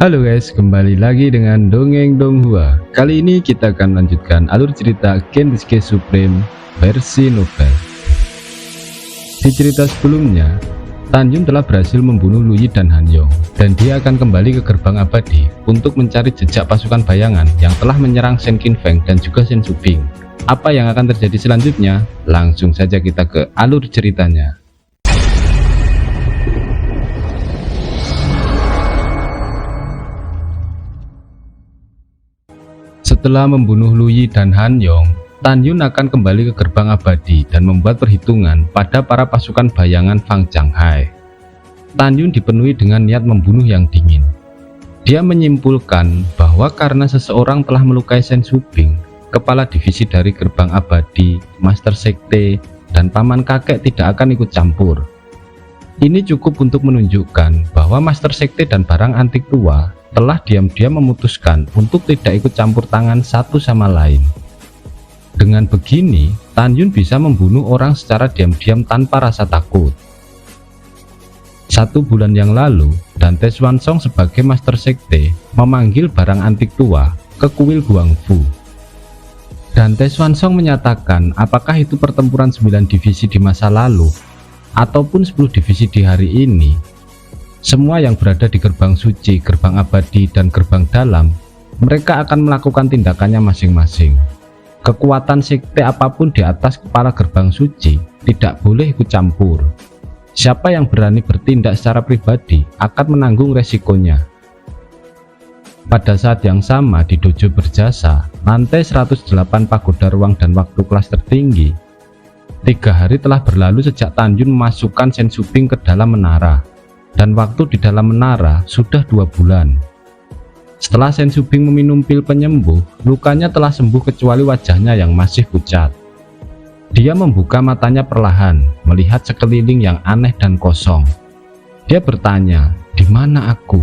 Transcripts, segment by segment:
Halo guys, kembali lagi dengan Dongeng Donghua. Kali ini kita akan lanjutkan alur cerita Kensuke Supreme versi novel. Di cerita sebelumnya, Tanjun telah berhasil membunuh Lu Yi dan Han Yong, dan dia akan kembali ke gerbang abadi untuk mencari jejak pasukan bayangan yang telah menyerang Shen Qinfeng dan juga Shen Zubing. Apa yang akan terjadi selanjutnya? Langsung saja kita ke alur ceritanya. Setelah membunuh Lu Yi dan Han Yong, Tanjun akan kembali ke gerbang abadi dan membuat perhitungan pada para pasukan bayangan Fang Changhai. Tanjun dipenuhi dengan niat membunuh yang dingin. Dia menyimpulkan bahwa karena seseorang telah melukai Shen Zubing, kepala divisi dari gerbang abadi, Master Sekte, dan paman kakek tidak akan ikut campur. Ini cukup untuk menunjukkan bahwa Master Sekte dan barang antik tua telah diam-diam memutuskan untuk tidak ikut campur tangan satu sama lain. Dengan begini, Tanjun bisa membunuh orang secara diam-diam tanpa rasa takut. 1 bulan yang lalu, Dante Swansong sebagai Master Sekte memanggil barang antik tua ke kuil Guangfu. Dante Swansong menyatakan apakah itu pertempuran 9 divisi di masa lalu ataupun 10 divisi di hari ini. Semua yang berada di gerbang suci, gerbang abadi, dan gerbang dalam, mereka akan melakukan tindakannya masing-masing. Kekuatan sekte apapun di atas kepala gerbang suci tidak boleh ikut campur. Siapa yang berani bertindak secara pribadi akan menanggung resikonya. Pada saat yang sama di dojo berjasa, lantai 108 pagoda ruang dan waktu kelas tertinggi, 3 hari telah berlalu sejak Tanjun memasukkan Shen Zubing ke dalam menara. Dan waktu di dalam menara sudah 2 bulan. Setelah Shen Zubing meminum pil penyembuh, lukanya telah sembuh kecuali wajahnya yang masih pucat. Dia membuka matanya perlahan, melihat sekeliling yang aneh dan kosong. Dia bertanya, "Di mana aku?"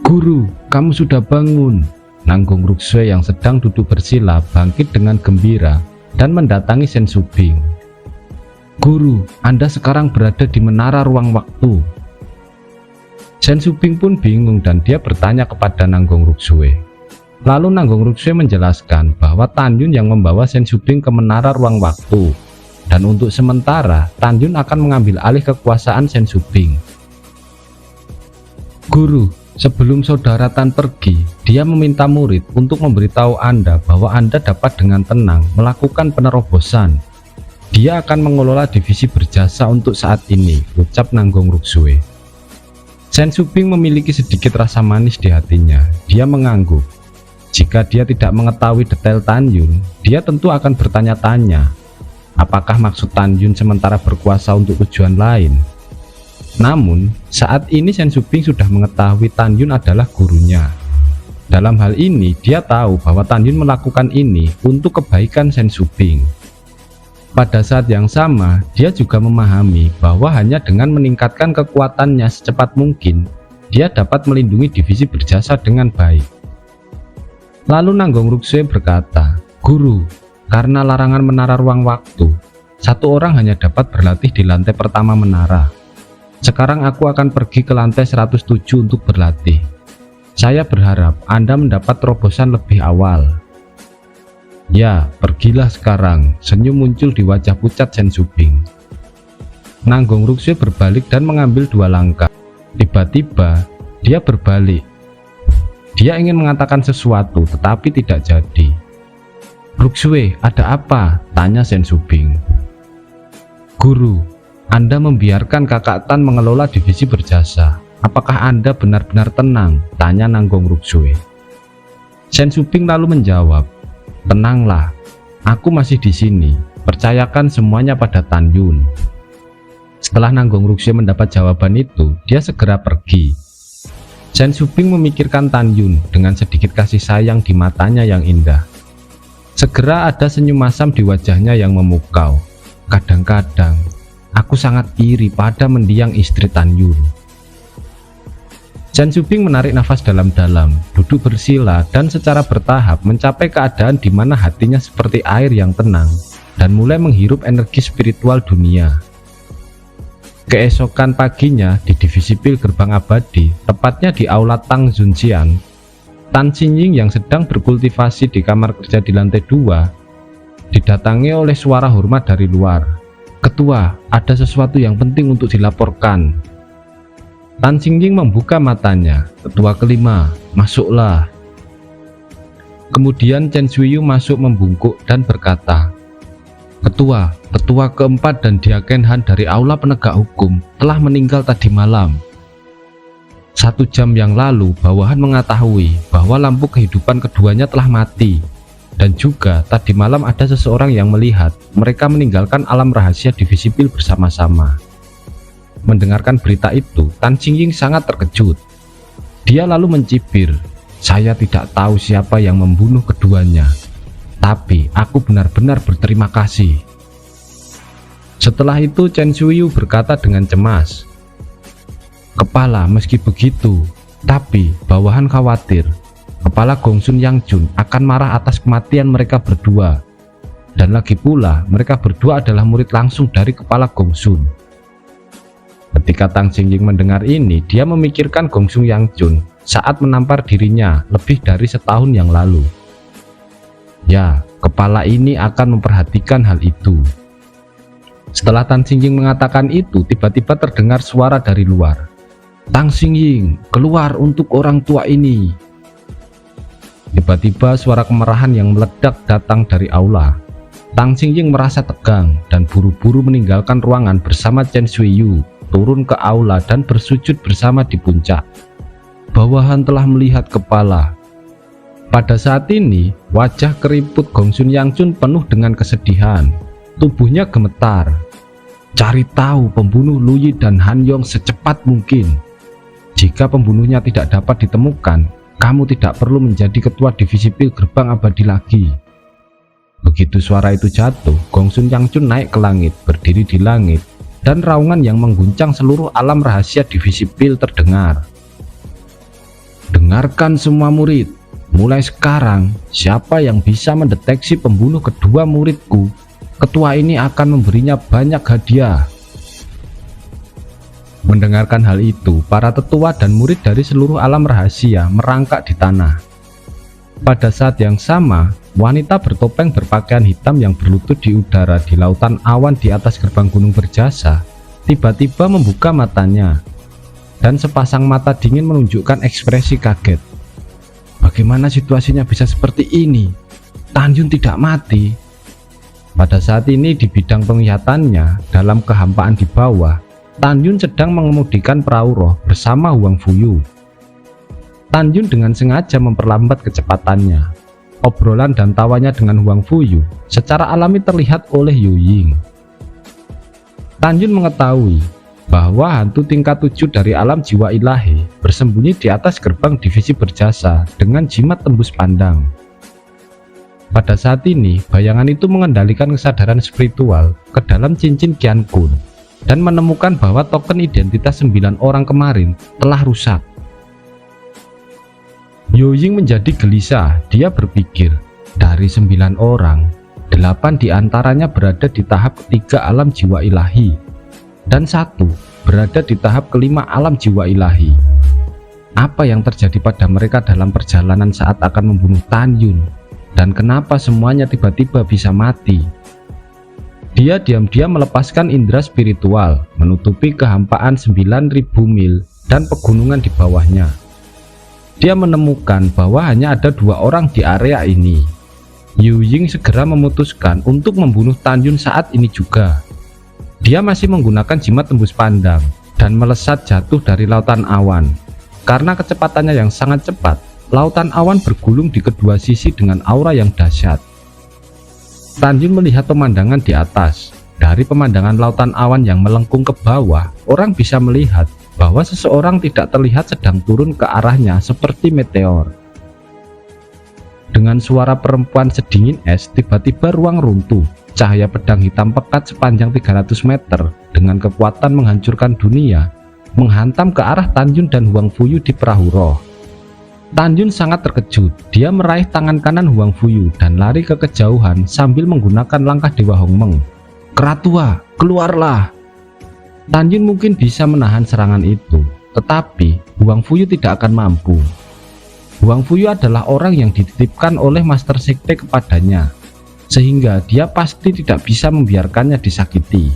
"Guru, kamu sudah bangun." Nanggung Ruksue yang sedang duduk bersila bangkit dengan gembira dan mendatangi Shen Zubing. "Guru, Anda sekarang berada di menara ruang waktu." Shen Zubing pun bingung dan dia bertanya kepada Nanggung Ruksue. Lalu Nanggung Ruksue menjelaskan bahwa Tanjun yang membawa Shen Zubing ke menara ruang waktu, dan untuk sementara Tanjun akan mengambil alih kekuasaan Shen Zubing. "Guru, sebelum saudara Tan pergi, dia meminta murid untuk memberitahu Anda bahwa Anda dapat dengan tenang melakukan penerobosan. Dia akan mengelola divisi berjasa untuk saat ini," ucap Nanggung Ruksue. Shen Zubing memiliki sedikit rasa manis di hatinya. Dia mengangguk. Jika dia tidak mengetahui detail Tanjun, dia tentu akan bertanya-tanya, apakah maksud Tanjun sementara berkuasa untuk tujuan lain. Namun, saat ini Shen Zubing sudah mengetahui Tanjun adalah gurunya. Dalam hal ini, dia tahu bahwa Tanjun melakukan ini untuk kebaikan Shen Zubing. Pada saat yang sama, dia juga memahami bahwa hanya dengan meningkatkan kekuatannya secepat mungkin, dia dapat melindungi divisi berjasa dengan baik. Lalu Nanggung Ruksue berkata, "Guru, karena larangan menara ruang waktu, 1 orang hanya dapat berlatih di lantai pertama menara. Sekarang aku akan pergi ke lantai 107 untuk berlatih. Saya berharap Anda mendapat terobosan lebih awal." "Ya, pergilah sekarang," senyum muncul di wajah pucat Shen Zubing. Nanggung Ruksue berbalik dan mengambil 2 langkah. Tiba-tiba, dia berbalik. Dia ingin mengatakan sesuatu, tetapi tidak jadi. "Ruksue, ada apa?" tanya Shen Zubing. "Guru, Anda membiarkan kakak Tan mengelola divisi berjasa. Apakah Anda benar-benar tenang?" tanya Nanggung Ruksue. Shen Zubing lalu menjawab, "Tenanglah, aku masih di sini. Percayakan semuanya pada Tanjun." Setelah Nanggung Ruksue mendapat jawaban itu, dia segera pergi. Shen Zubing memikirkan Tanjun dengan sedikit kasih sayang di matanya yang indah. Segera ada senyum masam di wajahnya yang memukau. "Kadang-kadang, aku sangat iri pada mendiang istri Tanjun." Shen Zubing menarik nafas dalam-dalam, duduk bersila dan secara bertahap mencapai keadaan di mana hatinya seperti air yang tenang dan mulai menghirup energi spiritual dunia. Keesokan paginya di divisi pil gerbang abadi, tepatnya di aula Tang Zunxian, Tan Xingying yang sedang berkultivasi di kamar kerja di lantai 2 didatangi oleh suara hormat dari luar. "Ketua, ada sesuatu yang penting untuk dilaporkan." Tan Xingying membuka matanya. "Ketua kelima, masuklah." Kemudian Chen Shuiyu masuk membungkuk dan berkata, Ketua keempat dan Diaken Han dari Aula Penegak Hukum telah meninggal tadi malam. 1 jam yang lalu bawahan mengetahui bahwa lampu kehidupan keduanya telah mati. Dan juga tadi malam ada seseorang yang melihat mereka meninggalkan alam rahasia divisi pil bersama-sama. Mendengarkan berita itu, Tan Xingying sangat terkejut. Dia lalu mencibir, "Saya tidak tahu siapa yang membunuh keduanya. Tapi aku benar-benar berterima kasih." Setelah itu Chen Shuiyu berkata dengan cemas, "Kepala, meski begitu, tapi bawahan khawatir Kepala Gongsun Yangjun akan marah atas kematian mereka berdua. Dan lagi pula mereka berdua adalah murid langsung dari Kepala Gongsun." Ketika Tang Xingying mendengar ini, dia memikirkan Gongsun Yangjun saat menampar dirinya lebih dari setahun yang lalu. Ya, kepala ini akan memperhatikan hal itu. Setelah Tan Xingying mengatakan itu, tiba-tiba terdengar suara dari luar. "Tang Xingying, keluar untuk orang tua ini." Tiba-tiba suara kemarahan yang meledak datang dari aula. Tang Xingying merasa tegang dan buru-buru meninggalkan ruangan bersama Chen Shuiyu, turun ke aula dan bersujud bersama di puncak. Bawahan telah melihat kepala. Pada saat ini, wajah keriput Gongsun Yangjun penuh dengan kesedihan. Tubuhnya gemetar. "Cari tahu pembunuh Lu Yi dan Han Yong secepat mungkin. Jika pembunuhnya tidak dapat ditemukan, kamu tidak perlu menjadi ketua divisi pil gerbang abadi lagi." Begitu suara itu jatuh, Gongsun Yangjun naik ke langit, berdiri di langit, dan raungan yang mengguncang seluruh alam rahasia divisi pil terdengar. "Dengarkan semua murid, mulai sekarang siapa yang bisa mendeteksi pembunuh kedua muridku, ketua ini akan memberinya banyak hadiah." Mendengarkan hal itu, para tetua dan murid dari seluruh alam rahasia merangkak di tanah. Pada saat yang sama, wanita bertopeng berpakaian hitam yang berlutut di udara di lautan awan di atas gerbang gunung berjasa tiba-tiba membuka matanya, dan sepasang mata dingin menunjukkan ekspresi kaget. "Bagaimana situasinya bisa seperti ini? Tan Yun tidak mati." Pada saat ini di bidang penglihatannya, dalam kehampaan di bawah, Tan Yun sedang mengemudikan perahu roh bersama Huang Fuyu. Tan Yun dengan sengaja memperlambat kecepatannya. Obrolan dan tawanya dengan Huang Fuyu secara alami terlihat oleh Yu Ying. Tan Yun mengetahui bahwa hantu tingkat 7 dari alam jiwa ilahi bersembunyi di atas gerbang divisi berjasa dengan jimat tembus pandang. Pada saat ini, bayangan itu mengendalikan kesadaran spiritual ke dalam cincin Qian Kun dan menemukan bahwa token identitas 9 orang kemarin telah rusak. Yu Ying menjadi gelisah. Dia berpikir, dari 9 orang, 8 diantaranya berada di tahap ketiga alam jiwa ilahi, dan 1 berada di tahap kelima alam jiwa ilahi. Apa yang terjadi pada mereka dalam perjalanan saat akan membunuh Tan Yun, dan kenapa semuanya tiba-tiba bisa mati? Dia diam-diam melepaskan indera spiritual, menutupi kehampaan 9.000 mil dan pegunungan di bawahnya. Dia menemukan bahwa hanya ada 2 orang di area ini. Yu Ying segera memutuskan untuk membunuh Tan Yun saat ini juga. Dia masih menggunakan jimat tembus pandang dan melesat jatuh dari lautan awan. Karena kecepatannya yang sangat cepat, lautan awan bergulung di kedua sisi dengan aura yang dahsyat. Tan Yun melihat pemandangan di atas. Dari pemandangan lautan awan yang melengkung ke bawah, orang bisa melihat bahwa seseorang tidak terlihat sedang turun ke arahnya seperti meteor. Dengan suara perempuan sedingin es, tiba-tiba ruang runtuh. Cahaya pedang hitam pekat sepanjang 300 meter dengan kekuatan menghancurkan dunia menghantam ke arah Tan Yun dan Huang Fuyu di perahu roh. Tan Yun sangat terkejut. Dia meraih tangan kanan Huang Fuyu dan lari ke kejauhan sambil menggunakan langkah Dewa Hongmeng. "Keratua, keluarlah!" Tan Yun mungkin bisa menahan serangan itu, tetapi Huang Fuyu tidak akan mampu. Huang Fuyu adalah orang yang dititipkan oleh Master Sekte kepadanya, sehingga dia pasti tidak bisa membiarkannya disakiti.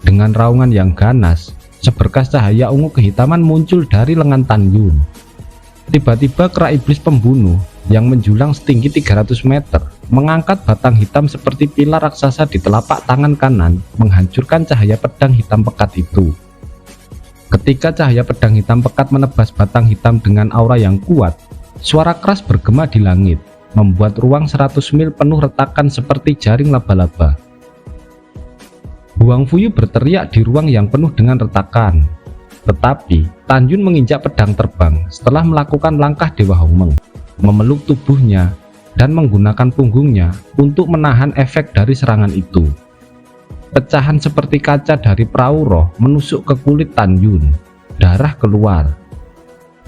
Dengan raungan yang ganas, seberkas cahaya ungu kehitaman muncul dari lengan Tan Yun. Tiba-tiba kera iblis pembunuh yang menjulang setinggi 300 meter mengangkat batang hitam seperti pilar raksasa di telapak tangan kanan, menghancurkan cahaya pedang hitam pekat itu. Ketika cahaya pedang hitam pekat menebas batang hitam dengan aura yang kuat, suara keras bergema di langit, membuat ruang 100 mil penuh retakan seperti jaring laba-laba. Huang Fuyu berteriak di ruang yang penuh dengan retakan, tetapi Tan Yun menginjak pedang terbang setelah melakukan langkah Dewa Hongmeng, memeluk tubuhnya dan menggunakan punggungnya untuk menahan efek dari serangan itu. Pecahan seperti kaca dari perahu roh menusuk ke kulit Tan Yun, darah keluar.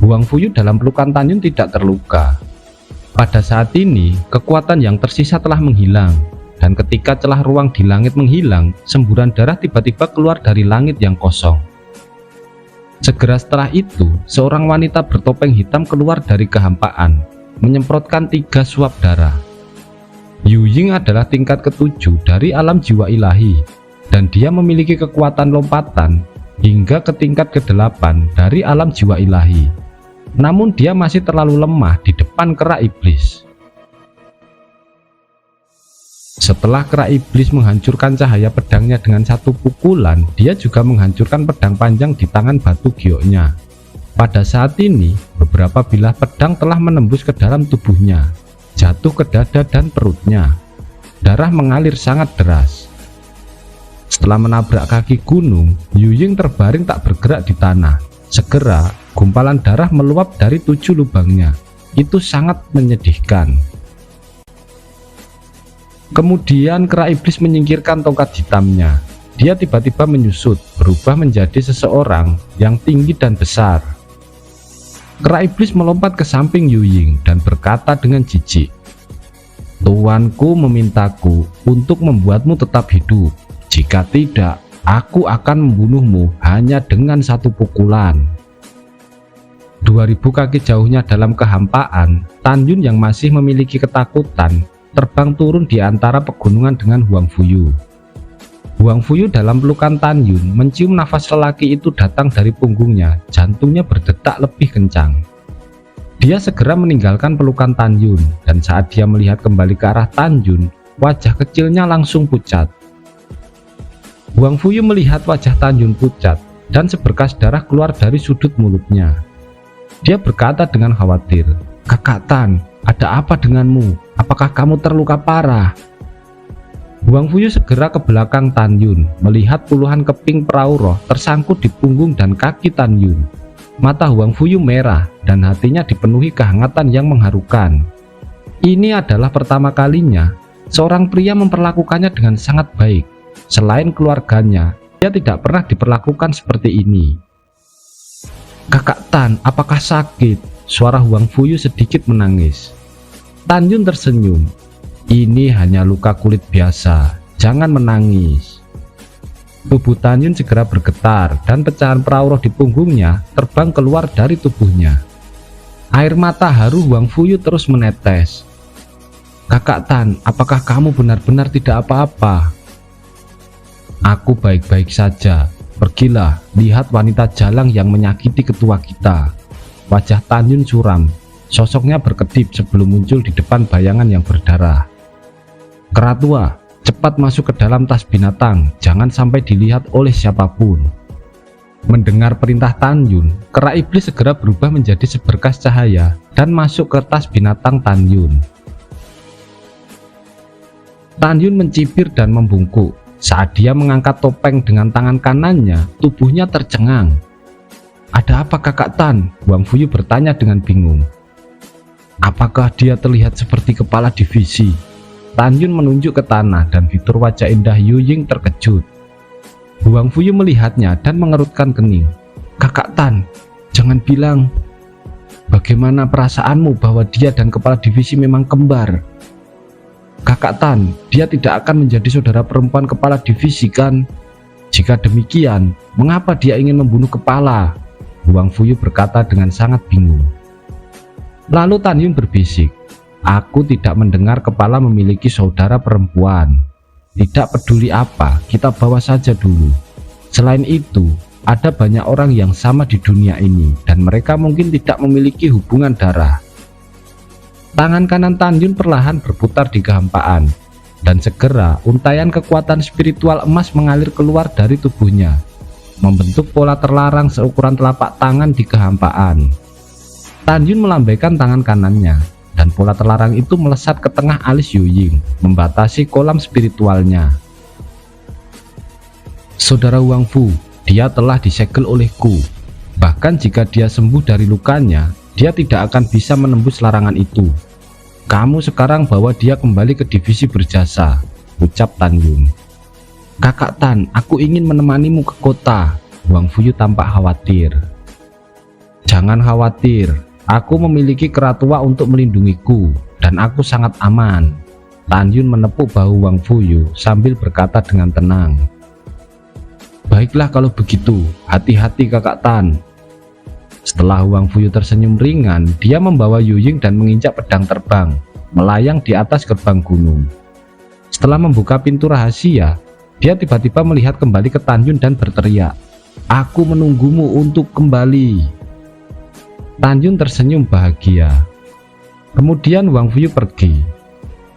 Huang Fuyu dalam pelukan Tan Yun tidak terluka. Pada saat ini, kekuatan yang tersisa telah menghilang, dan ketika celah ruang di langit menghilang, semburan darah tiba-tiba keluar dari langit yang kosong. Segera setelah itu, seorang wanita bertopeng hitam keluar dari kehampaan, menyemprotkan 3 suap darah. Yu Ying adalah tingkat ke-7 dari alam jiwa ilahi, dan dia memiliki kekuatan lompatan hingga ke tingkat ke-8 dari alam jiwa ilahi. Namun dia masih terlalu lemah di depan kera iblis. Setelah kera iblis menghancurkan cahaya pedangnya dengan satu pukulan, dia juga menghancurkan pedang panjang di tangan batu gioknya. Pada saat ini, beberapa bilah pedang telah menembus ke dalam tubuhnya, jatuh ke dada dan perutnya. Darah mengalir sangat deras. Setelah menabrak kaki gunung, Yu Ying terbaring tak bergerak di tanah. Segera, gumpalan darah meluap dari 7 lubangnya. Itu sangat menyedihkan. Kemudian kera iblis menyingkirkan tongkat hitamnya. Dia tiba-tiba menyusut, berubah menjadi seseorang yang tinggi dan besar. Kera iblis melompat ke samping Yu Ying dan berkata dengan jijik, "Tuanku memintaku untuk membuatmu tetap hidup. Jika tidak, aku akan membunuhmu hanya dengan satu pukulan." 2000 kaki jauhnya dalam kehampaan, Tan Yun yang masih memiliki ketakutan terbang turun di antara pegunungan dengan Huang Fuyu. Huang Fuyu dalam pelukan Tan Yun mencium nafas lelaki itu datang dari punggungnya, jantungnya berdetak lebih kencang. Dia segera meninggalkan pelukan Tan Yun, dan saat dia melihat kembali ke arah Tan Yun, wajah kecilnya langsung pucat. Huang Fuyu melihat wajah Tan Yun pucat, dan seberkas darah keluar dari sudut mulutnya. Dia berkata dengan khawatir, "Kakak Tan, ada apa denganmu? Apakah kamu terluka parah?" Huang Fuyu segera ke belakang Tan Yun, melihat puluhan keping perahu roh tersangkut di punggung dan kaki Tan Yun. Mata Huang Fuyu merah dan hatinya dipenuhi kehangatan yang mengharukan. Ini adalah pertama kalinya seorang pria memperlakukannya dengan sangat baik. Selain keluarganya, dia tidak pernah diperlakukan seperti ini. "Kakak Tan, apakah sakit?" Suara Huang Fuyu sedikit menangis. Tan Yun tersenyum. "Ini hanya luka kulit biasa, jangan menangis." Tubuh Tan Yun segera bergetar dan pecahan perahu roh di punggungnya terbang keluar dari tubuhnya. Air mata haru Huang Fuyu terus menetes. "Kakak Tan, apakah kamu benar-benar tidak apa-apa?" "Aku baik-baik saja. Pergilah, lihat wanita jalang yang menyakiti ketua kita." Wajah Tan Yun suram. Sosoknya berkedip sebelum muncul di depan bayangan yang berdarah. "Kera tua, cepat masuk ke dalam tas binatang, jangan sampai dilihat oleh siapapun." Mendengar perintah Tan Yun, kera iblis segera berubah menjadi seberkas cahaya dan masuk ke tas binatang Tan Yun. Tan Yun mencibir dan membungkuk. Saat dia mengangkat topeng dengan tangan kanannya, tubuhnya tercengang. "Ada apa kakak Tan?" Huang Fuyu bertanya dengan bingung. "Apakah dia terlihat seperti kepala divisi?" Tan Yun menunjuk ke tanah dan fitur wajah indah Yu Ying terkejut. Huang Fuyu melihatnya dan mengerutkan kening. "Kakak Tan, jangan bilang. Bagaimana perasaanmu bahwa dia dan kepala divisi memang kembar?" "Kakak Tan, dia tidak akan menjadi saudara perempuan kepala divisi kan?" Jika demikian, mengapa dia ingin membunuh kepala? Wang Fuyu berkata dengan sangat bingung. Lalu Tan Yun berbisik, aku tidak mendengar kepala memiliki saudara perempuan. Tidak peduli apa, kita bawa saja dulu. Selain itu, ada banyak orang yang sama di dunia ini dan mereka mungkin tidak memiliki hubungan darah. Tangan kanan Tan Yun perlahan berputar di kehampaan dan segera untaian kekuatan spiritual emas mengalir keluar dari tubuhnya, membentuk pola terlarang seukuran telapak tangan di kehampaan. Tan Yun melambaikan tangan kanannya dan pola terlarang itu melesat ke tengah alis Yu Ying, membatasi kolam spiritualnya. Saudara Wang Fu, dia telah disegel olehku. Bahkan jika dia sembuh dari lukanya, dia tidak akan bisa menembus larangan itu. Kamu sekarang bawa dia kembali ke divisi berjasa, ucap Tan Yun. Kakak Tan, aku ingin menemanimu ke kota. Wang Fuyu tampak khawatir. Jangan khawatir, aku memiliki keratua untuk melindungiku dan aku sangat aman. Tan Yun menepuk bahu Wang Fuyu sambil berkata dengan tenang. Baiklah kalau begitu, hati-hati kakak Tan. Setelah Wang Fuyu tersenyum ringan, dia membawa Yu Ying dan menginjak pedang terbang, melayang di atas gerbang gunung. Setelah membuka pintu rahasia, dia tiba-tiba melihat kembali ke Tan Yun dan berteriak, aku menunggumu untuk kembali. Tan Yun tersenyum bahagia. Kemudian Wang Fuyu pergi.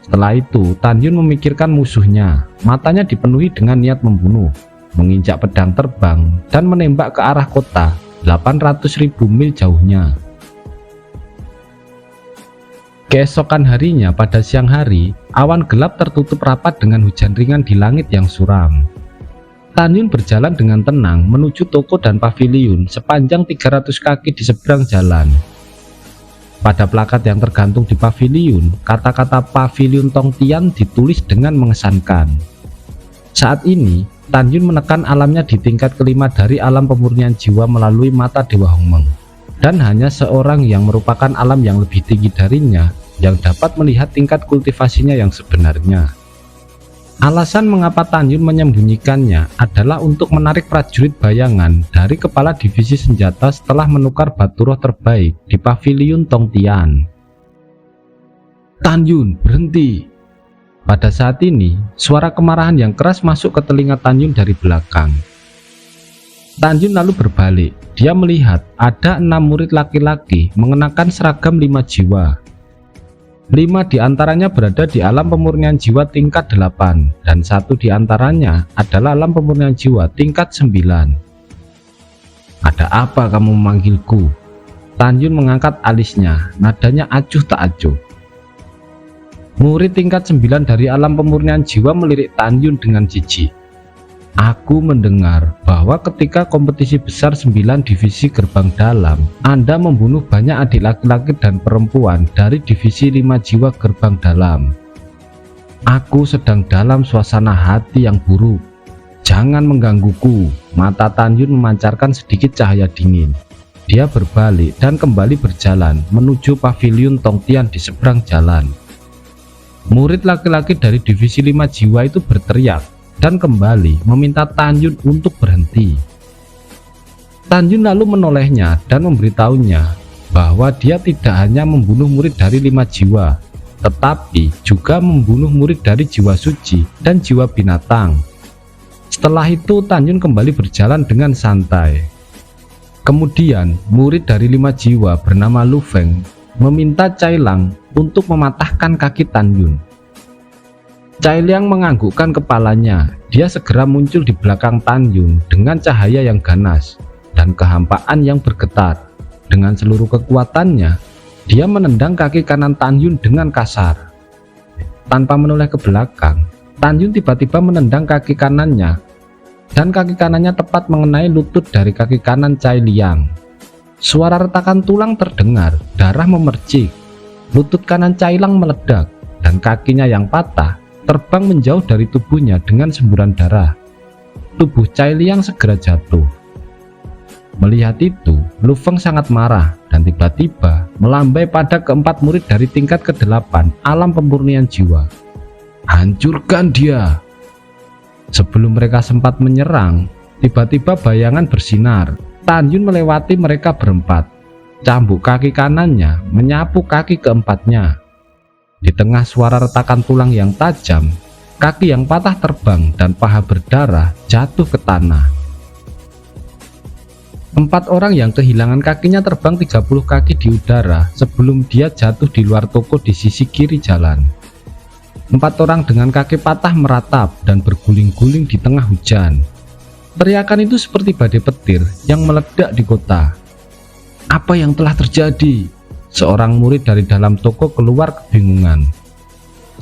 Setelah itu, Tan Yun memikirkan musuhnya, matanya dipenuhi dengan niat membunuh, menginjak pedang terbang, dan menembak ke arah kota 800.000 mil jauhnya. Keesokan harinya pada siang hari, awan gelap tertutup rapat dengan hujan ringan di langit yang suram. Tan Yun berjalan dengan tenang menuju toko dan paviliun sepanjang 300 kaki di seberang jalan. Pada plakat yang tergantung di paviliun, kata-kata paviliun Tongtian ditulis dengan mengesankan. Saat ini, Tan Yun menekan alamnya di tingkat kelima dari alam pemurnian jiwa melalui mata Dewa Hongmeng, dan hanya seorang yang merupakan alam yang lebih tinggi darinya yang dapat melihat tingkat kultivasinya yang sebenarnya. Alasan mengapa Tan Yun menyembunyikannya adalah untuk menarik prajurit bayangan dari kepala divisi senjata setelah menukar batu roh terbaik di paviliun Tongtian. Tan Yun, berhenti! Pada saat ini, suara kemarahan yang keras masuk ke telinga Tan Yun dari belakang. Tan Yun lalu berbalik. Dia melihat ada 6 murid laki-laki mengenakan seragam 5 jiwa. 5 diantaranya berada di alam pemurnian jiwa tingkat 8 dan 1 diantaranya adalah alam pemurnian jiwa tingkat 9. Ada apa kamu memanggilku? Tan Yun mengangkat alisnya, nadanya acuh tak acuh. Murid tingkat 9 dari alam pemurnian jiwa melirik Tan Yun dengan jijik. Aku mendengar bahwa ketika kompetisi besar 9 divisi gerbang dalam, Anda membunuh banyak adik laki-laki dan perempuan dari divisi 5 jiwa gerbang dalam. Aku sedang dalam suasana hati yang buruk. Jangan menggangguku. Mata Tan Yun memancarkan sedikit cahaya dingin. Dia berbalik dan kembali berjalan menuju paviliun Tongtian di seberang jalan. Murid laki-laki dari divisi 5 jiwa itu berteriak dan kembali meminta Tan Yun untuk berhenti. Tan Yun lalu menolehnya dan memberitahunya bahwa dia tidak hanya membunuh murid dari 5 jiwa, tetapi juga membunuh murid dari jiwa suci dan jiwa binatang. Setelah itu Tan Yun kembali berjalan dengan santai. Kemudian murid dari 5 jiwa bernama Lu Feng meminta Cai Lang untuk mematahkan kaki Tan Yun. Cai Liang menganggukkan kepalanya. Dia segera muncul di belakang Tan Yun dengan cahaya yang ganas dan kehampaan yang bergetar. Dengan seluruh kekuatannya, dia menendang kaki kanan Tan Yun dengan kasar. Tanpa menoleh ke belakang, Tan Yun tiba-tiba menendang kaki kanannya dan kaki kanannya tepat mengenai lutut dari kaki kanan Cai Liang. Suara retakan tulang terdengar, darah memercik. Lutut kanan Cai Lang meledak dan kakinya yang patah terbang menjauh dari tubuhnya dengan semburan darah. Tubuh Cai Liang segera jatuh. Melihat itu, Lu Feng sangat marah dan tiba-tiba melambai pada keempat murid dari tingkat ke-8 alam pemurnian jiwa. Hancurkan dia! Sebelum mereka sempat menyerang, tiba-tiba bayangan bersinar. Tan Yun melewati mereka berempat. Cambuk kaki kanannya menyapu kaki keempatnya. Di tengah suara retakan tulang yang tajam, kaki yang patah terbang dan paha berdarah jatuh ke tanah. 4 orang yang kehilangan kakinya terbang 30 kaki di udara sebelum dia jatuh di luar toko di sisi kiri jalan. 4 orang dengan kaki patah meratap dan berguling-guling di tengah hujan. Teriakan itu seperti badai petir yang meledak di kota. Apa yang telah terjadi? Seorang murid dari dalam toko keluar kebingungan.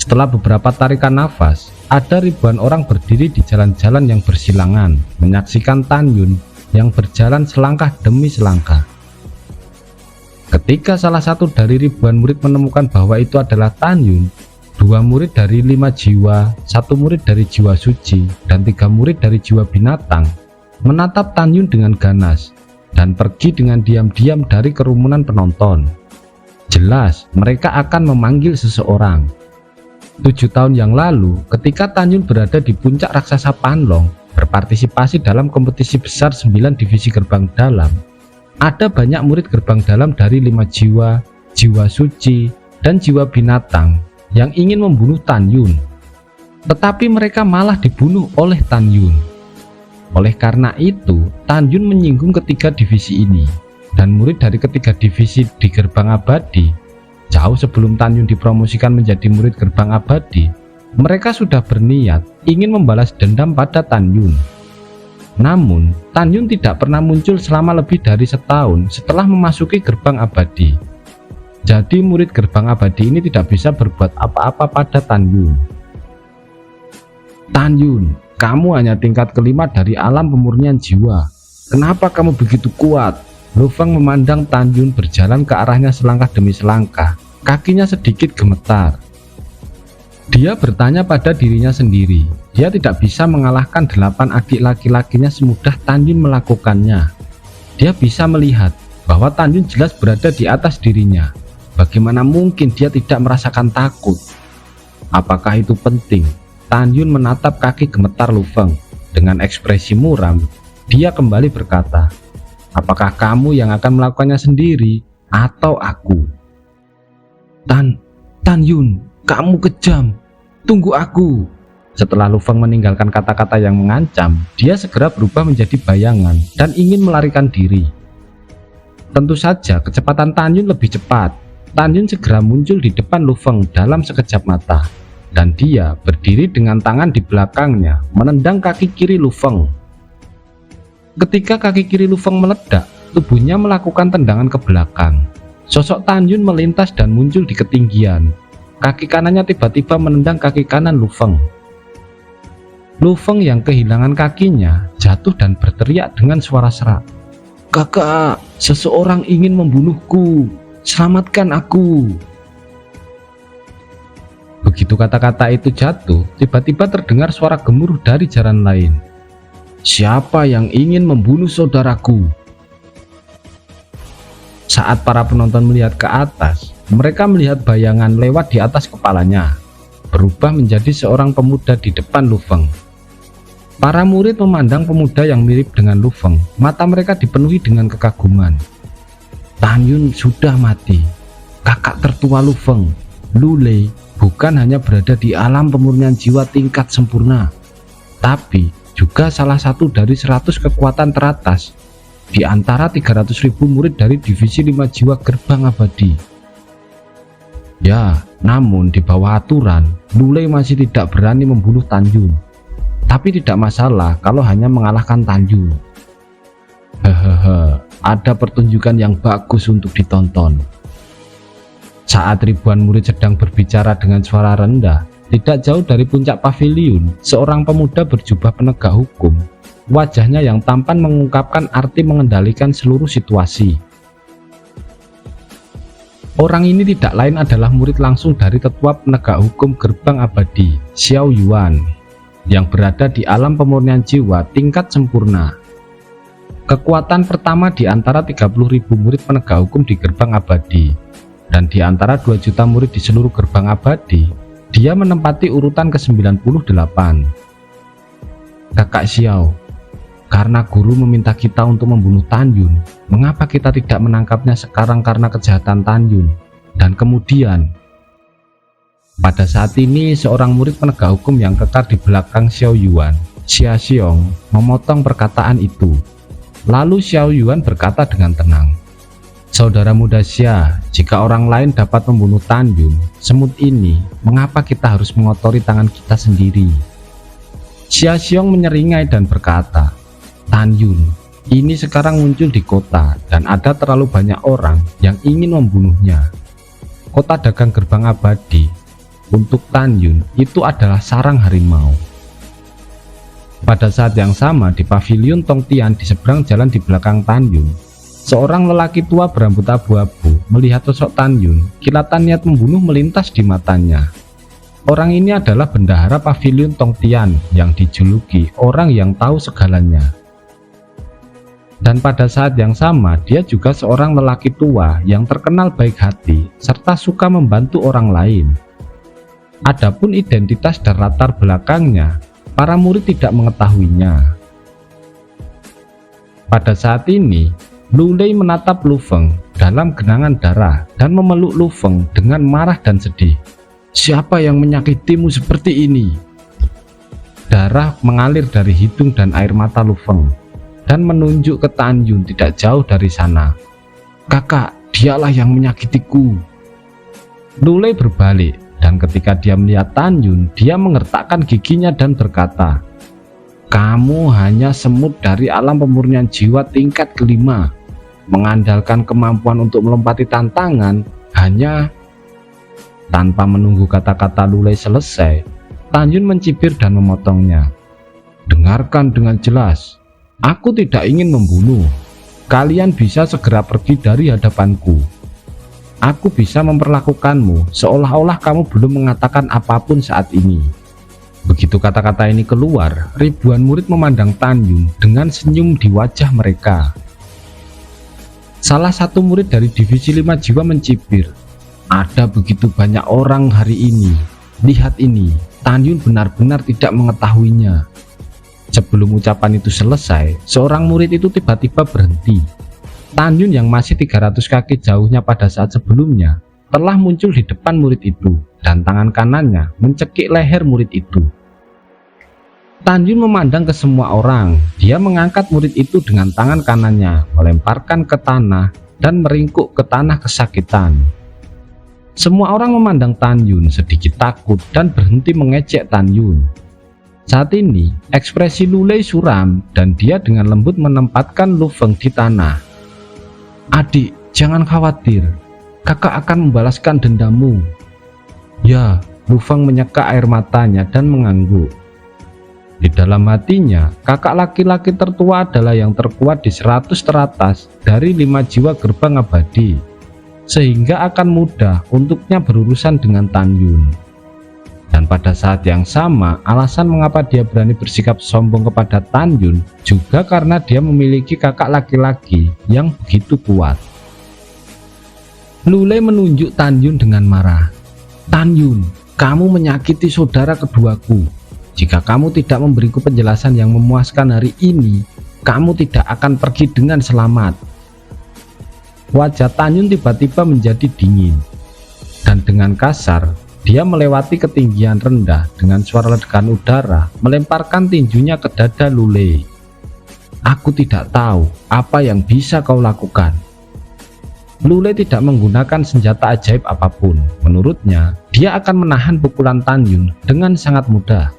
Setelah beberapa tarikan nafas, ada ribuan orang berdiri di jalan-jalan yang bersilangan menyaksikan Tan Yun yang berjalan selangkah demi selangkah. Ketika salah satu dari ribuan murid menemukan bahwa itu adalah Tan Yun, 2 murid dari 5 jiwa, 1 murid dari jiwa suci, dan 3 murid dari jiwa binatang menatap Tan Yun dengan ganas dan pergi dengan diam-diam dari kerumunan penonton. Jelas mereka akan memanggil seseorang. 7 tahun yang lalu, ketika Tan Yun berada di puncak raksasa Panlong berpartisipasi dalam kompetisi besar 9 divisi gerbang dalam, ada banyak murid gerbang dalam dari 5 jiwa, jiwa suci, dan jiwa binatang yang ingin membunuh Tan Yun. Tetapi mereka malah dibunuh oleh Tan Yun. Oleh karena itu, Tan Yun menyinggung ketiga divisi ini, dan murid dari ketiga divisi di gerbang abadi, jauh sebelum Tan Yun dipromosikan menjadi murid gerbang abadi, mereka sudah berniat ingin membalas dendam pada Tan Yun. Namun, Tan Yun tidak pernah muncul selama lebih dari setahun setelah memasuki gerbang abadi. Jadi murid gerbang abadi ini tidak bisa berbuat apa-apa pada Tan Yun. Tan Yun, kamu hanya tingkat kelima dari alam pemurnian jiwa. Kenapa kamu begitu kuat? Lu Feng memandang Tan Yun berjalan ke arahnya selangkah demi selangkah. Kakinya sedikit gemetar. Dia bertanya pada dirinya sendiri. Dia tidak bisa mengalahkan 8 adik laki-lakinya semudah Tan Yun melakukannya. Dia bisa melihat bahwa Tan Yun jelas berada di atas dirinya. Bagaimana mungkin dia tidak merasakan takut? Apakah itu penting? Tan Yun menatap kaki gemetar Lu Feng. Dengan ekspresi muram, dia kembali berkata, apakah kamu yang akan melakukannya sendiri atau aku? Tan Yun, kamu kejam. Tunggu aku. Setelah Lu Feng meninggalkan kata-kata yang mengancam, dia segera berubah menjadi bayangan dan ingin melarikan diri. Tentu saja kecepatan Tan Yun lebih cepat. Tan Yun segera muncul di depan Lu Feng dalam sekejap mata, dan dia berdiri dengan tangan di belakangnya menendang kaki kiri Lu Feng. Ketika kaki kiri Lu Feng meledak, tubuhnya melakukan tendangan ke belakang. Sosok Tan Yun melintas dan muncul di ketinggian. Kaki kanannya tiba-tiba menendang kaki kanan Lu Feng. Lu Feng yang kehilangan kakinya jatuh dan berteriak dengan suara serak. Kakak, seseorang ingin membunuhku. Selamatkan aku. Begitu kata-kata itu jatuh, tiba-tiba terdengar suara gemuruh dari jalan lain. Siapa yang ingin membunuh saudaraku? Saat para penonton melihat ke atas, mereka melihat bayangan lewat di atas kepalanya, berubah menjadi seorang pemuda di depan Lu Feng. Para murid memandang pemuda yang mirip dengan Lu Feng, mata mereka dipenuhi dengan kekaguman. Tan Yun sudah mati. Kakak tertua Lu Feng, Lu Lei, bukan hanya berada di alam pemurnian jiwa tingkat sempurna, tapi juga salah satu dari 100 kekuatan teratas di antara 300.000 murid dari divisi 5 jiwa gerbang abadi. Ya, namun di bawah aturan, Lu Lei masih tidak berani membunuh Tan Yun. Tapi tidak masalah kalau hanya mengalahkan Tan Yun. Hehehe, ada pertunjukan yang bagus untuk ditonton. Saat ribuan murid sedang berbicara dengan suara rendah, tidak jauh dari puncak paviliun, seorang pemuda berjubah penegak hukum. Wajahnya yang tampan mengungkapkan arti mengendalikan seluruh situasi. Orang ini tidak lain adalah murid langsung dari tetua penegak hukum gerbang abadi, Xiao Yuan, yang berada di alam pemurnian jiwa tingkat sempurna. Kekuatan pertama di antara 30.000 murid penegak hukum di gerbang abadi, dan di antara 2 juta murid di seluruh gerbang abadi, dia menempati urutan ke-98. Kakak Xiao, karena guru meminta kita untuk membunuh Tan Yun, mengapa kita tidak menangkapnya sekarang karena kejahatan Tan Yun? Dan kemudian, pada saat ini seorang murid penegak hukum yang kekar di belakang Xiao Yuan, Xia Xiong, memotong perkataan itu. Lalu Xiao Yuan berkata dengan tenang, "Saudara muda Xia, jika orang lain dapat membunuh Tan Yun, semut ini, mengapa kita harus mengotori tangan kita sendiri?" Xia Xiong menyeringai dan berkata, "Tan Yun ini sekarang muncul di kota dan ada terlalu banyak orang yang ingin membunuhnya. Kota dagang gerbang abadi untuk Tan Yun itu adalah sarang harimau." Pada saat yang sama di pavilion Tong Tian di seberang jalan di belakang Tan Yun, seorang lelaki tua berambut abu-abu melihat sosok Tan Yun. Kilatan niat membunuh melintas di matanya. Orang ini adalah bendahara pavilion Tong Tian yang dijuluki orang yang tahu segalanya. Dan pada saat yang sama dia juga seorang lelaki tua yang terkenal baik hati serta suka membantu orang lain. Adapun identitas dan latar belakangnya, para murid tidak mengetahuinya. Pada saat ini Lu Lei menatap Lu Feng dalam genangan darah dan memeluk Lu Feng dengan marah dan sedih. "Siapa yang menyakitimu seperti ini?" Darah mengalir dari hidung dan air mata Lu Feng dan menunjuk ke Tan Yun tidak jauh dari sana. "Kakak, dialah yang menyakitiku." Lu Lei berbalik dan ketika dia melihat Tan Yun, dia mengertakkan giginya dan berkata, "Kamu hanya semut dari alam pemurnian jiwa tingkat kelima, mengandalkan kemampuan untuk melompati tantangan hanya..." Tanpa menunggu kata-kata Lu Lei selesai, Tan Yun mencibir dan memotongnya. "Dengarkan dengan jelas, aku tidak ingin membunuh. Kalian bisa segera pergi dari hadapanku. Aku bisa memperlakukanmu seolah-olah kamu belum mengatakan apapun saat ini." Begitu kata-kata ini keluar, ribuan murid memandang Tan Yun dengan senyum di wajah mereka. Salah satu murid dari divisi 5 jiwa mencibir, "Ada begitu banyak orang hari ini. Lihat ini, Tan Yun benar-benar tidak mengetahuinya." Sebelum ucapan itu selesai, seorang murid itu tiba-tiba berhenti. Tan Yun yang masih 300 kaki jauhnya pada saat sebelumnya telah muncul di depan murid itu dan tangan kanannya mencekik leher murid itu. Tan Yun memandang ke semua orang. Dia mengangkat murid itu dengan tangan kanannya, melemparkan ke tanah dan meringkuk ke tanah kesakitan. Semua orang memandang Tan Yun sedikit takut dan berhenti mengejek Tan Yun. Saat ini ekspresi Lu Lei suram dan dia dengan lembut menempatkan Lu Feng di tanah. "Adik, jangan khawatir, kakak akan membalaskan dendamu." "Ya." Lu Feng menyeka air matanya dan mengangguk. Di dalam hatinya, kakak laki-laki tertua adalah yang terkuat di 100 teratas dari 5 jiwa gerbang abadi, sehingga akan mudah untuknya berurusan dengan Tan Yun. Dan pada saat yang sama, alasan mengapa dia berani bersikap sombong kepada Tan Yun juga karena dia memiliki kakak laki-laki yang begitu kuat. Lu Lei menunjuk Tan Yun dengan marah. "Tan Yun, kamu menyakiti saudara keduaku. Jika kamu tidak memberiku penjelasan yang memuaskan hari ini, kamu tidak akan pergi dengan selamat." Wajah Tan Yun tiba-tiba menjadi dingin, dan dengan kasar dia melewati ketinggian rendah dengan suara ledakan udara, melemparkan tinjunya ke dada Lu Lei. "Aku tidak tahu apa yang bisa kau lakukan." Lu Lei tidak menggunakan senjata ajaib apapun. Menurutnya, dia akan menahan pukulan Tan Yun dengan sangat mudah.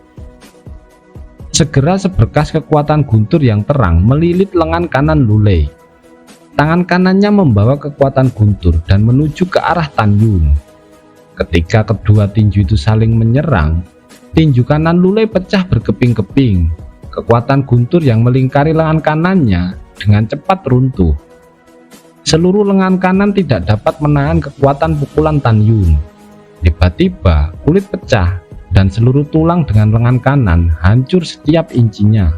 Segera seberkas kekuatan guntur yang terang melilit lengan kanan Lu Lei. Tangan kanannya membawa kekuatan guntur dan menuju ke arah Tan Yun. Ketika kedua tinju itu saling menyerang, tinju kanan Lu Lei pecah berkeping-keping. Kekuatan guntur yang melingkari lengan kanannya dengan cepat runtuh. Seluruh lengan kanan tidak dapat menahan kekuatan pukulan Tan Yun. Tiba-tiba kulit pecah dan seluruh tulang dengan lengan kanan hancur setiap incinya.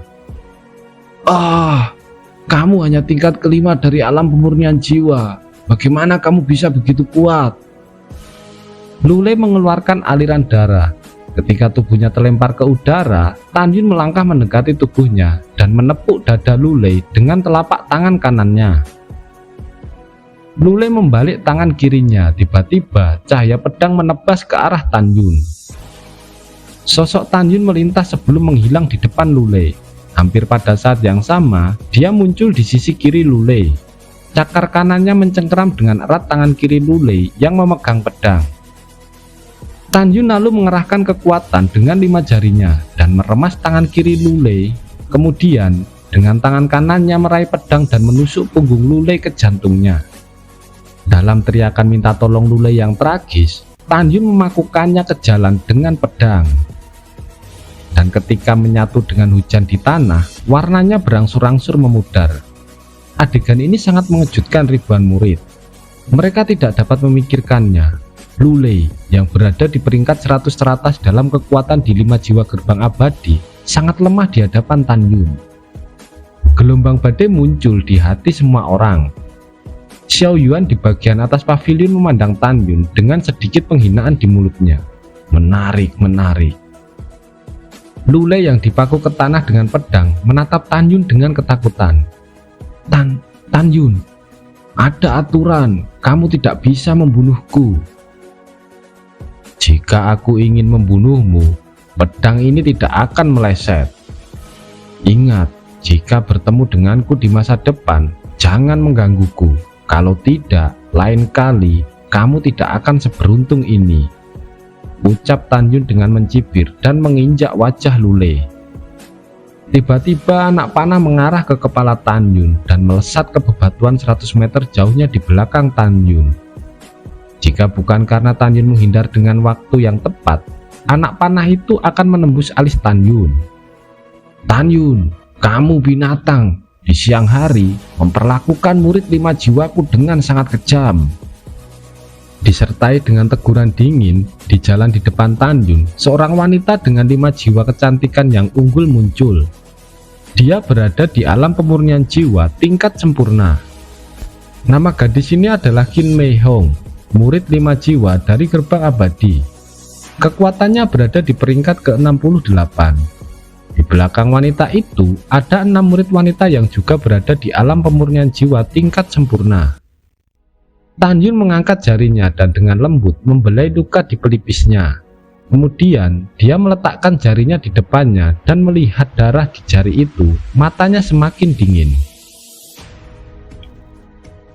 "Ah, kamu hanya tingkat kelima dari alam pemurnian jiwa. Bagaimana kamu bisa begitu kuat?" Lu Lei mengeluarkan aliran darah. Ketika tubuhnya terlempar ke udara, Tan Yun melangkah mendekati tubuhnya dan menepuk dada Lulei dengan telapak tangan kanannya. Lulei membalik tangan kirinya, tiba-tiba cahaya pedang menebas ke arah Tan Yun. Sosok Tan Yun melintas sebelum menghilang di depan Lulei. Hampir pada saat yang sama, dia muncul di sisi kiri Lulei. Cakar kanannya mencengkeram dengan erat tangan kiri Lulei yang memegang pedang. Tan Yun lalu mengerahkan kekuatan dengan 5 jarinya dan meremas tangan kiri Lulei. Kemudian dengan tangan kanannya meraih pedang dan menusuk punggung Lulei ke jantungnya. Dalam teriakan minta tolong Lulei yang tragis, Tan Yun memakukannya ke jalan dengan pedang. Dan ketika menyatu dengan hujan di tanah, warnanya berangsur-angsur memudar. Adegan ini sangat mengejutkan ribuan murid. Mereka tidak dapat memikirkannya. Lulei yang berada di peringkat 100 teratas dalam kekuatan di 5 jiwa gerbang abadi sangat lemah di hadapan Tan Yun. Gelombang badai muncul di hati semua orang. Xiao Yuan di bagian atas pavilion memandang Tan Yun dengan sedikit penghinaan di mulutnya. Menarik. Lulei yang dipaku ke tanah dengan pedang menatap Tan Yun dengan ketakutan. Tan Yun, ada aturan, kamu tidak bisa membunuhku. Jika aku ingin membunuhmu, pedang ini tidak akan meleset. Ingat, jika bertemu denganku di masa depan, jangan menggangguku. Kalau tidak, lain kali kamu tidak akan seberuntung ini. Ucap Tan Yun dengan mencibir dan menginjak wajah Lulei. Tiba-tiba anak panah mengarah ke kepala Tan Yun dan melesat ke bebatuan 100 meter jauhnya di belakang Tan Yun. Jika bukan karena Tan Yun menghindar dengan waktu yang tepat, anak panah itu akan menembus alis Tan Yun. Tan Yun, kamu binatang, di siang hari memperlakukan murid 5 jiwaku dengan sangat kejam. Disertai dengan teguran dingin, di jalan di depan Tan Yun, seorang wanita dengan 5 jiwa kecantikan yang unggul muncul. Dia berada di alam pemurnian jiwa tingkat sempurna. Nama gadis ini adalah Qin Mei Hong, murid 5 jiwa dari gerbang abadi. Kekuatannya berada di peringkat ke-68. Di belakang wanita itu ada 6 murid wanita yang juga berada di alam pemurnian jiwa tingkat sempurna. Tan Yun mengangkat jarinya dan dengan lembut membelai luka di pelipisnya. Kemudian dia meletakkan jarinya di depannya dan melihat darah di jari itu. Matanya semakin dingin.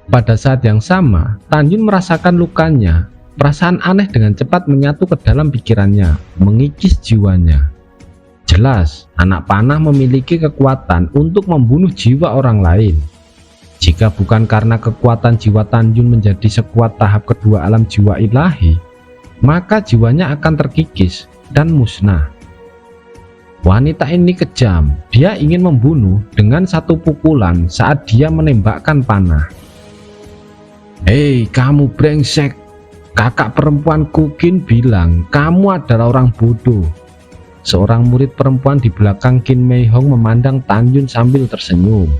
Pada saat yang sama, Tan Yun merasakan lukanya. Perasaan aneh dengan cepat menyatu ke dalam pikirannya, mengikis jiwanya. Jelas, anak panah memiliki kekuatan untuk membunuh jiwa orang lain. Jika bukan karena kekuatan jiwa Tan Yun menjadi sekuat tahap kedua alam jiwa ilahi, maka jiwanya akan terkikis dan musnah. Wanita ini kejam. Dia ingin membunuh dengan satu pukulan saat dia menembakkan panah. Hei kamu brengsek, kakak perempuanku Qin bilang kamu adalah orang bodoh. Seorang murid perempuan di belakang Qin Mei Hong memandang Tan Yun sambil tersenyum.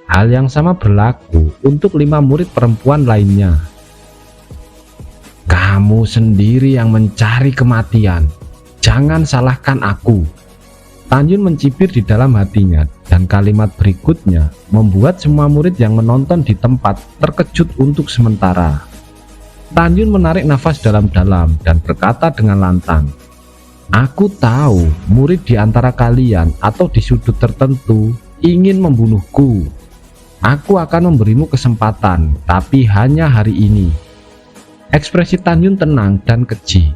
Hal yang sama berlaku untuk 5 murid perempuan lainnya. Kamu sendiri yang mencari kematian, jangan salahkan aku. Tan Yun mencibir di dalam hatinya, dan kalimat berikutnya membuat semua murid yang menonton di tempat terkejut untuk sementara. Tan Yun menarik nafas dalam-dalam dan berkata dengan lantang, aku tahu murid di antara kalian atau di sudut tertentu ingin membunuhku. Aku akan memberimu kesempatan, tapi hanya hari ini. Ekspresi Tan Yun tenang dan keji.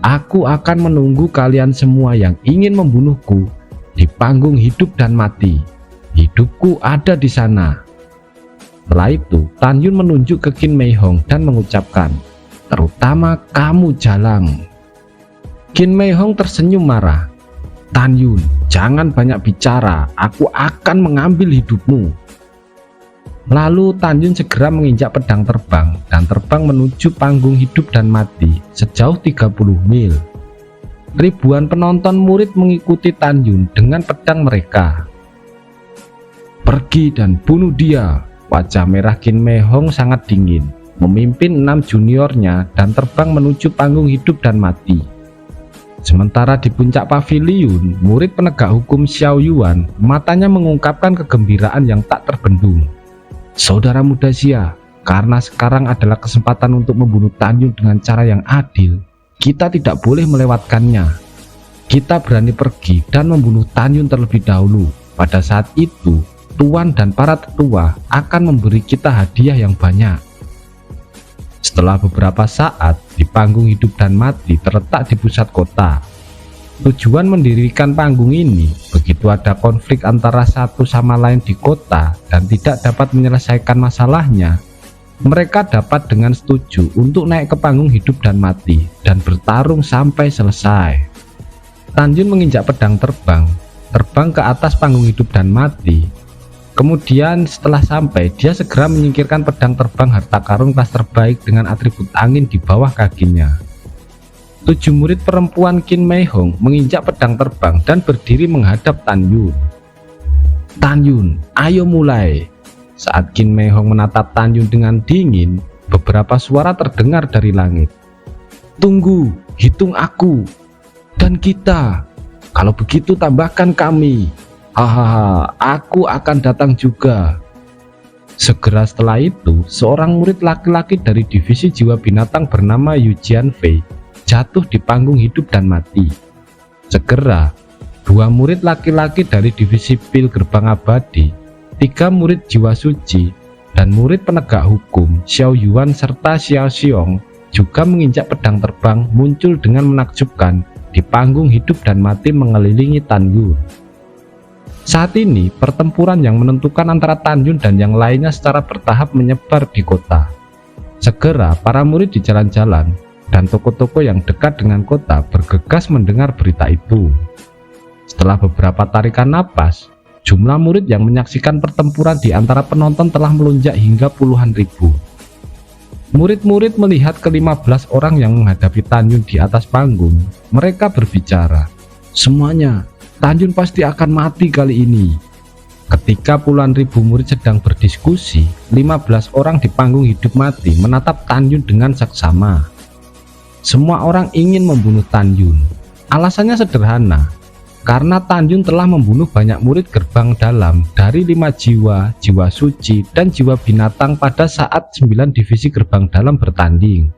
Aku akan menunggu kalian semua yang ingin membunuhku di panggung hidup dan mati. Hidupku ada di sana. Setelah itu, Tan Yun menunjuk ke Qin Mei Hong dan mengucapkan, terutama kamu Jalang. Qin Mei Hong tersenyum marah. Tan Yun, jangan banyak bicara, aku akan mengambil hidupmu. Lalu Tan Yun segera menginjak pedang terbang dan terbang menuju panggung hidup dan mati sejauh 30 mil. Ribuan penonton murid mengikuti Tan Yun dengan pedang mereka. Pergi dan bunuh dia. Wajah merah Qin Mei Hong sangat dingin, memimpin 6 juniornya dan terbang menuju panggung hidup dan mati. Sementara di puncak paviliun, murid penegak hukum Xiao Yuan matanya mengungkapkan kegembiraan yang tak terbendung. Saudara muda Xia, karena sekarang adalah kesempatan untuk membunuh Tan Yun dengan cara yang adil, kita tidak boleh melewatkannya. Kita berani pergi dan membunuh Tan Yun terlebih dahulu. Pada saat itu, Tuan dan para tetua akan memberi kita hadiah yang banyak. Setelah beberapa saat, di panggung hidup dan mati terletak di pusat kota. Tujuan mendirikan panggung ini, begitu ada konflik antara satu sama lain di kota dan tidak dapat menyelesaikan masalahnya, mereka dapat dengan setuju untuk naik ke panggung hidup dan mati dan bertarung sampai selesai. Tan Yun menginjak pedang terbang ke atas panggung hidup dan mati. Kemudian setelah sampai, dia segera menyingkirkan pedang terbang harta karun kelas terbaik dengan atribut angin di bawah kakinya. 7 murid perempuan Qin Mei Hong menginjak pedang terbang dan berdiri menghadap Tan Yun. Tan Yun, ayo mulai. Saat Qin Mei Hong menatap Tan Yun dengan dingin, beberapa suara terdengar dari langit. Tunggu, hitung aku dan kita. Kalau begitu tambahkan kami. Hahaha, aku akan datang juga. Segera setelah itu, seorang murid laki-laki dari divisi jiwa binatang bernama Yu Jianfei jatuh di panggung hidup dan mati. Segera, 2 murid laki-laki dari divisi pil gerbang abadi, 3 murid jiwa suci, dan murid penegak hukum Xiao Yuan serta Xiao Xiong juga menginjak pedang terbang muncul dengan menakjubkan di panggung hidup dan mati mengelilingi Tan Yun. Saat ini, pertempuran yang menentukan antara Tan Yun dan yang lainnya secara bertahap menyebar di kota. Segera, para murid di jalan-jalan dan toko-toko yang dekat dengan kota bergegas mendengar berita itu. Setelah beberapa tarikan napas, jumlah murid yang menyaksikan pertempuran di antara penonton telah melonjak hingga puluhan ribu. Murid-murid melihat ke-15 orang yang menghadapi Tan Yun di atas panggung. Mereka berbicara, semuanya, Tan Yun pasti akan mati kali ini. Ketika puluhan ribu murid sedang berdiskusi, 15 orang di panggung hidup mati menatap Tan Yun dengan seksama. Semua orang ingin membunuh Tan Yun. Alasannya sederhana, karena Tan Yun telah membunuh banyak murid gerbang dalam dari 5 jiwa, jiwa suci, dan jiwa binatang pada saat 9 divisi gerbang dalam bertanding.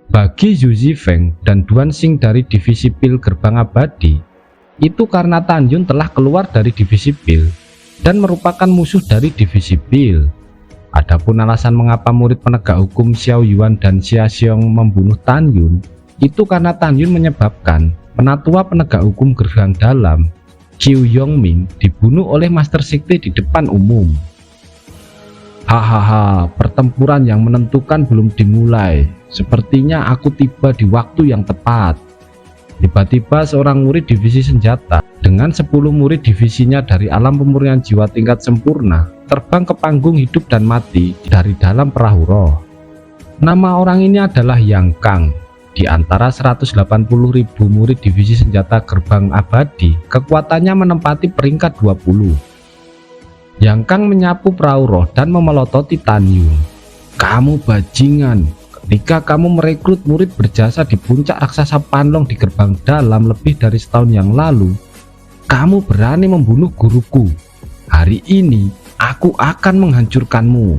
Bagi Zhu Zifeng dan Duan Xing dari divisi pil gerbang abadi, itu karena Tan Yun telah keluar dari divisi pil dan merupakan musuh dari divisi pil. Adapun alasan mengapa murid penegak hukum Xiao Yuan dan Xia Xiong membunuh Tan Yun, itu karena Tan Yun menyebabkan penatua penegak hukum gerbang dalam Qiu Yongming dibunuh oleh Master Sekte di depan umum. Hahaha, pertempuran yang menentukan belum dimulai. Sepertinya aku tiba di waktu yang tepat. Tiba-tiba seorang murid divisi senjata dengan 10 murid divisinya dari alam pemurnian jiwa tingkat sempurna terbang ke panggung hidup dan mati dari dalam perahu roh. Nama orang ini adalah Yang Kang. Di antara 180.000 murid divisi senjata gerbang abadi, kekuatannya menempati peringkat 20. Yang Kang menyapu perahu roh dan memelototi Tan Yun. Kamu bajingan. Ketika kamu merekrut murid berjasa di puncak raksasa Panlong di gerbang dalam lebih dari setahun yang lalu, kamu berani membunuh guruku. Hari ini aku akan menghancurkanmu.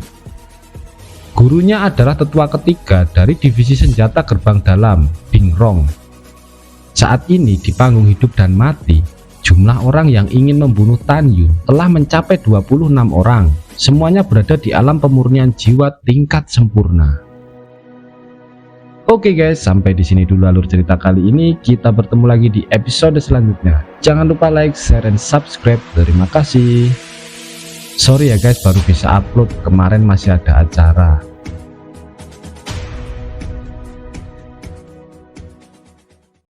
Gurunya adalah tetua ketiga dari divisi senjata gerbang dalam, Bing Rong. Saat ini di panggung hidup dan mati, jumlah orang yang ingin membunuh Tan Yun telah mencapai 26 orang. Semuanya berada di alam pemurnian jiwa tingkat sempurna. Oke guys, sampai di sini dulu alur cerita kali ini. Kita bertemu lagi di episode selanjutnya. Jangan lupa like, share, dan subscribe. Terima kasih. Sorry ya guys, baru bisa upload. Kemarin masih ada acara.